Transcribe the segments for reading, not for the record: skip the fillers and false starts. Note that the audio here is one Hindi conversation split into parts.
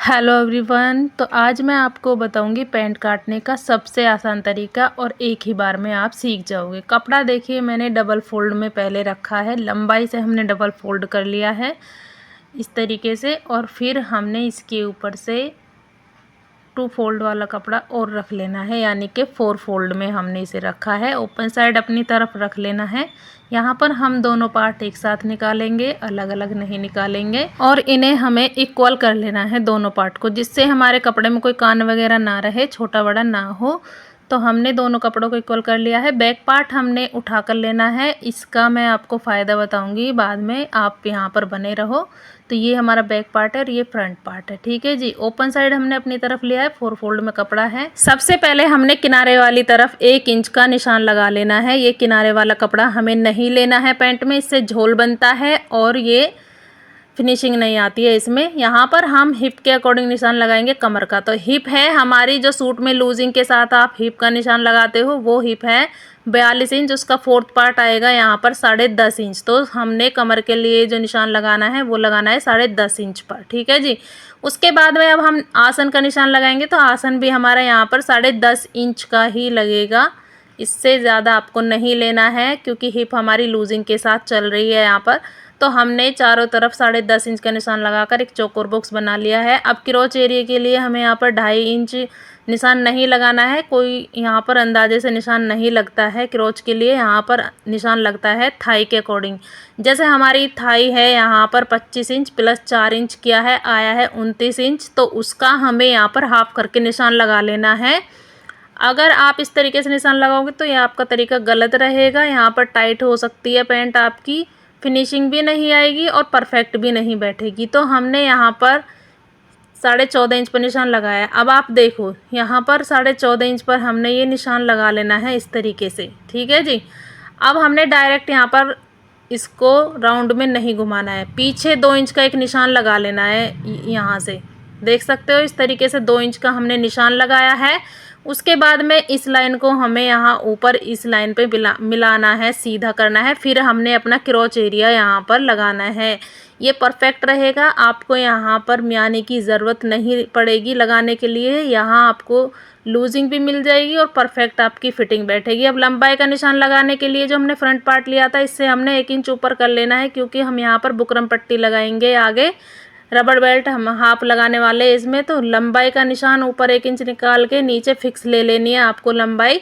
Hello everyone. तो आज मैं आपको बताऊंगी पैंट काटने का सबसे आसान तरीका और एक ही बार में आप सीख जाओगे। कपड़ा देखिए मैंने डबल फोल्ड में पहले रखा है, लंबाई से हमने डबल फोल्ड कर लिया है इस तरीके से, और फिर हमने इसके ऊपर से 2 फोल्ड वाला कपड़ा और रख लेना है, यानी कि 4 फोल्ड में हमने इसे रखा है। ओपन साइड अपनी तरफ रख लेना है। यहाँ पर हम दोनों पार्ट एक साथ निकालेंगे, अलग अलग नहीं निकालेंगे, और इन्हें हमें इक्वल कर लेना है दोनों पार्ट को, जिससे हमारे कपड़े में कोई कान वगैरह ना रहे, छोटा बड़ा ना हो। तो हमने दोनों कपड़ों को इक्वल कर लिया है। बैक पार्ट हमने उठा कर लेना है, इसका मैं आपको फ़ायदा बताऊंगी बाद में, आप यहाँ पर बने रहो। तो ये हमारा बैक पार्ट है और ये फ्रंट पार्ट है, ठीक है जी। ओपन साइड हमने अपनी तरफ लिया है, 4 फोल्ड में कपड़ा है। सबसे पहले हमने किनारे वाली तरफ 1 इंच का निशान लगा लेना है। ये किनारे वाला कपड़ा हमें नहीं लेना है पैंट में, इससे झोल बनता है और ये फिनिशिंग नहीं आती है इसमें। यहाँ पर हम हिप के अकॉर्डिंग निशान लगाएंगे कमर का। तो हिप है हमारी, जो सूट में लूजिंग के साथ आप हिप का निशान लगाते हो, वो हिप है 42 इंच। उसका 4th पार्ट आएगा यहाँ पर 10.5 इंच। तो हमने कमर के लिए जो निशान लगाना है वो लगाना है 10.5 इंच पर, ठीक है जी। उसके बाद में अब हम आसन का निशान लगाएंगे, तो आसन भी हमारा यहाँ पर 10.5 इंच का ही लगेगा, इससे ज़्यादा आपको नहीं लेना है, क्योंकि हिप हमारी लूजिंग के साथ चल रही है यहाँ पर। तो हमने चारों तरफ 10.5 इंच का निशान लगाकर एक चौकोर बॉक्स बना लिया है। अब क्रोच एरिया के लिए हमें यहाँ पर 2.5 इंच निशान नहीं लगाना है। कोई यहाँ पर अंदाजे से निशान नहीं लगता है क्रोच के लिए, यहाँ पर निशान लगता है थाई के अकॉर्डिंग। जैसे हमारी थाई है यहाँ पर 25 इंच प्लस 4 इंच किया है, आया है 29 इंच। तो उसका हमें यहाँ पर हाफ करके निशान लगा लेना है। अगर आप इस तरीके से निशान लगाओगे तो ये आपका तरीका गलत रहेगा। यहाँ पर टाइट हो सकती है पैंट, आपकी फिनिशिंग भी नहीं आएगी और परफेक्ट भी नहीं बैठेगी। तो हमने यहाँ पर 14.5 इंच पर निशान लगाया। अब आप देखो यहाँ पर 14.5 इंच पर हमने ये निशान लगा लेना है इस तरीके से, ठीक है जी। अब हमने डायरेक्ट यहाँ पर इसको राउंड में नहीं घुमाना है, पीछे 2 इंच का एक निशान लगा लेना है। यहाँ से देख सकते हो इस तरीके से 2 इंच का हमने निशान लगाया है। उसके बाद में इस लाइन को हमें यहाँ ऊपर इस लाइन पे मिलाना है, सीधा करना है। फिर हमने अपना क्रोच एरिया यहाँ पर लगाना है। ये परफेक्ट रहेगा, आपको यहाँ पर मियाने की ज़रूरत नहीं पड़ेगी लगाने के लिए। यहाँ आपको लूजिंग भी मिल जाएगी और परफेक्ट आपकी फिटिंग बैठेगी। अब लंबाई का निशान लगाने के लिए जो हमने फ्रंट पार्ट लिया था, इससे हमने 1 इंच ऊपर कर लेना है, क्योंकि हम यहाँ पर बुकरम पट्टी लगाएंगे आगे। रबड़ बेल्ट हम हाफ लगाने वाले हैं इसमें। तो लंबाई का निशान ऊपर 1 इंच निकाल के नीचे फिक्स ले लेनी है आपको लंबाई।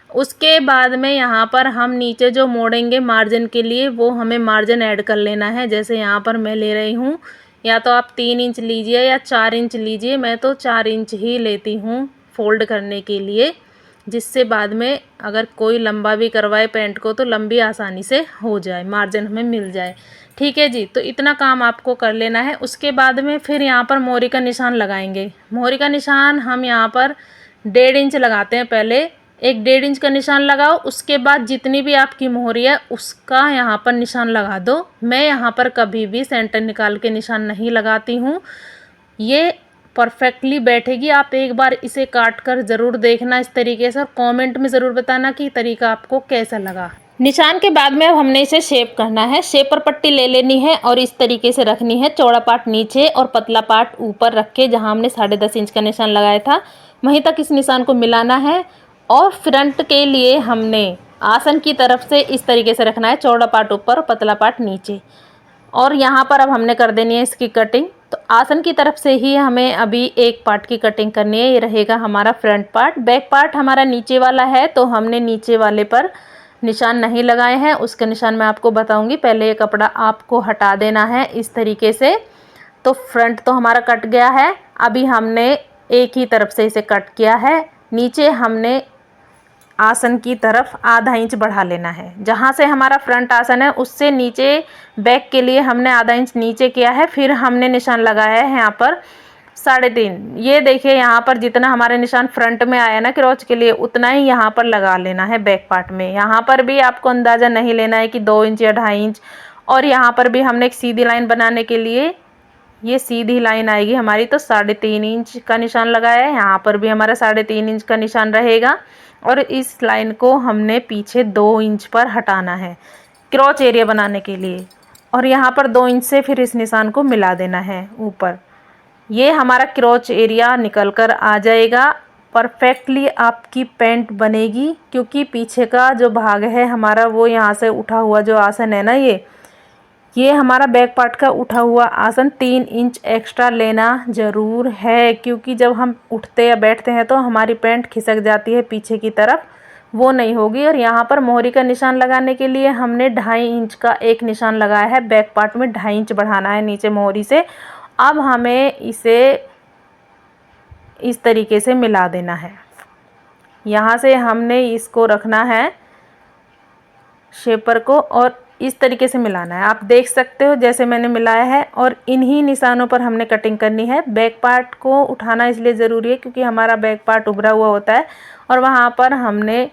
उसके बाद में यहाँ पर हम नीचे जो मोड़ेंगे मार्जिन के लिए, वो हमें मार्जिन ऐड कर लेना है। जैसे यहाँ पर मैं ले रही हूँ, या तो आप 3 इंच लीजिए या 4 इंच लीजिए। मैं तो 4 इंच ही लेती हूँ फोल्ड करने के लिए, जिससे बाद में अगर कोई लंबा भी करवाए पैंट को तो लंबी आसानी से हो जाए, मार्जिन हमें मिल जाए, ठीक है जी। तो इतना काम आपको कर लेना है। उसके बाद में फिर यहाँ पर मोहरी का निशान लगाएंगे। मोहरी का निशान हम यहाँ पर 1.5 इंच लगाते हैं। पहले एक 1.5 इंच का निशान लगाओ, उसके बाद जितनी भी आपकी मोहरी है उसका यहाँ पर निशान लगा दो। मैं यहाँ पर कभी भी सेंटर निकाल के निशान नहीं लगाती हूँ, ये परफेक्टली बैठेगी। आप एक बार इसे काट कर ज़रूर देखना इस तरीके से, और कमेंट में ज़रूर बताना कि तरीका आपको कैसा लगा। निशान के बाद में अब हमने इसे शेप करना है। शेप पर पट्टी ले लेनी है और इस तरीके से रखनी है। चौड़ा पार्ट नीचे और पतला पार्ट ऊपर रख के, जहाँ हमने 10.5 इंच का निशान लगाया था वहीं तक इस निशान को मिलाना है। और फ्रंट के लिए हमने आसन की तरफ से इस तरीके से रखना है, चौड़ा पार्ट ऊपर और पतला पार्ट नीचे। और यहाँ पर अब हमने कर देनी है इसकी कटिंग। तो आसन की तरफ से ही हमें अभी एक पार्ट की कटिंग करनी है। ये रहेगा हमारा फ्रंट पार्ट। बैक पार्ट हमारा नीचे वाला है, तो हमने नीचे वाले पर निशान नहीं लगाए हैं, उसके निशान मैं आपको बताऊंगी। पहले ये कपड़ा आपको हटा देना है इस तरीके से। तो फ्रंट तो हमारा कट गया है। अभी हमने एक ही तरफ से इसे कट किया है। नीचे हमने आसन की तरफ आधा इंच बढ़ा लेना है। जहाँ से हमारा फ्रंट आसन है उससे नीचे बैक के लिए हमने आधा इंच नीचे किया है। फिर हमने निशान लगाया है यहाँ पर 3.5। ये देखिए यहाँ पर जितना हमारे निशान फ्रंट में आया ना क्रोच के लिए, उतना ही यहाँ पर लगा लेना है बैक पार्ट में। यहाँ पर भी आपको अंदाज़ा नहीं लेना है कि 2 इंच या 2.5 इंच। और यहाँ पर भी हमने एक सीधी लाइन बनाने के लिए, ये सीधी लाइन आएगी हमारी, तो 3.5 इंच का निशान लगाया है। यहाँ पर भी हमारा 3.5 इंच का निशान रहेगा। और इस लाइन को हमने पीछे 2 इंच पर हटाना है क्रॉच एरिया बनाने के लिए। और यहाँ पर 2 इंच से फिर इस निशान को मिला देना है ऊपर। ये हमारा क्रोच एरिया निकल कर आ जाएगा। परफेक्टली आपकी पैंट बनेगी, क्योंकि पीछे का जो भाग है हमारा वो यहाँ से उठा हुआ जो आसन है ना, ये हमारा बैक पार्ट का उठा हुआ आसन 3 इंच एक्स्ट्रा लेना ज़रूर है, क्योंकि जब हम उठते या बैठते हैं तो हमारी पैंट खिसक जाती है पीछे की तरफ, वो नहीं होगी। और यहाँ पर मोहरी का निशान लगाने के लिए हमने 2.5 इंच का एक निशान लगाया है। बैक पार्ट में 2.5 इंच बढ़ाना है नीचे मोहरी से। अब हमें इसे इस तरीके से मिला देना है। यहाँ से हमने इसको रखना है शेपर को और इस तरीके से मिलाना है। आप देख सकते हो जैसे मैंने मिलाया है, और इन्हीं निशानों पर हमने कटिंग करनी है। बैक पार्ट को उठाना इसलिए ज़रूरी है क्योंकि हमारा बैक पार्ट उभरा हुआ होता है, और वहाँ पर हमने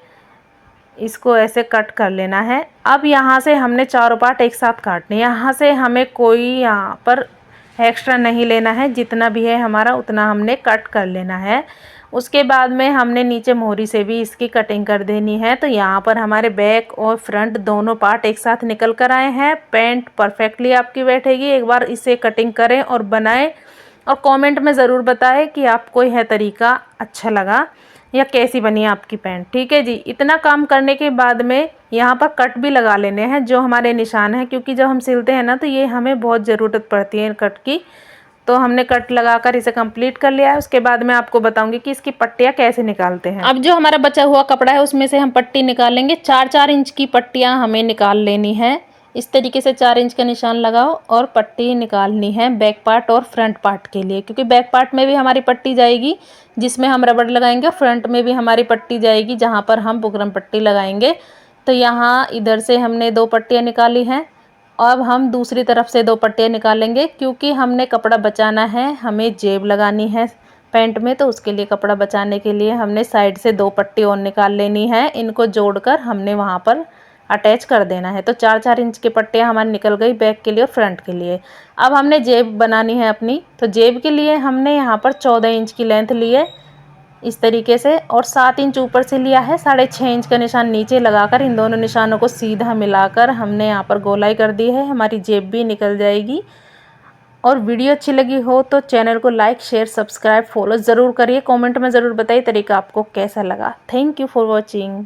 इसको ऐसे कट कर लेना है। अब यहाँ से हमने चारों पार्ट एक साथ काटने। यहाँ से हमें कोई यहाँ पर एक्स्ट्रा नहीं लेना है, जितना भी है हमारा उतना हमने कट कर लेना है। उसके बाद में हमने नीचे मोहरी से भी इसकी कटिंग कर देनी है। तो यहाँ पर हमारे बैक और फ्रंट दोनों पार्ट एक साथ निकल कर आए हैं। पैंट परफेक्टली आपकी बैठेगी। एक बार इसे कटिंग करें और बनाएं, और कमेंट में ज़रूर बताएं कि आपको यह तरीका अच्छा लगा या कैसी बनी आपकी पैंट। ठीक है जी। इतना काम करने के बाद में यहाँ पर कट भी लगा लेने हैं जो हमारे निशान हैं, क्योंकि जब हम सिलते हैं ना तो ये हमें बहुत ज़रूरत पड़ती है कट की। तो हमने कट लगाकर इसे कंप्लीट कर लिया है। उसके बाद मैं आपको बताऊंगी कि इसकी पट्टियाँ कैसे निकालते हैं। अब जो हमारा बचा हुआ कपड़ा है उसमें से हम पट्टी निकालेंगे। 4-4 इंच की पट्टियाँ हमें निकाल लेनी है। इस तरीके से 4 इंच का निशान लगाओ और पट्टी निकालनी है बैक पार्ट और फ्रंट पार्ट के लिए, क्योंकि बैक पार्ट में भी हमारी पट्टी जाएगी जिसमें हम रबड़ लगाएंगे, फ्रंट में भी हमारी पट्टी जाएगी जहाँ पर हम बुकरम पट्टी लगाएंगे। तो यहाँ इधर से हमने 2 पट्टियाँ निकाली हैं। अब हम दूसरी तरफ से 2 पट्टियाँ निकालेंगे, क्योंकि हमने कपड़ा बचाना है, हमें जेब लगानी है पैंट में। तो उसके लिए कपड़ा बचाने के लिए हमने साइड से 2 पट्टी और निकाल लेनी है। इनको जोड़कर हमने वहाँ पर अटैच कर देना है। तो 4-4 इंच की पट्टियाँ हमारी निकल गई बैक के लिए और फ्रंट के लिए। अब हमने जेब बनानी है अपनी। तो जेब के लिए हमने यहाँ पर 14 इंच की लेंथ ली है इस तरीके से, और 7 इंच ऊपर से लिया है। 6.5 इंच का निशान नीचे लगाकर इन दोनों निशानों को सीधा मिलाकर हमने यहाँ पर गोलाई कर दी है। हमारी जेब भी निकल जाएगी। और वीडियो अच्छी लगी हो तो चैनल को लाइक, शेयर, सब्सक्राइब, फॉलो ज़रूर करिए। कमेंट में ज़रूर बताइए तरीका आपको कैसा लगा। Thank you for watching.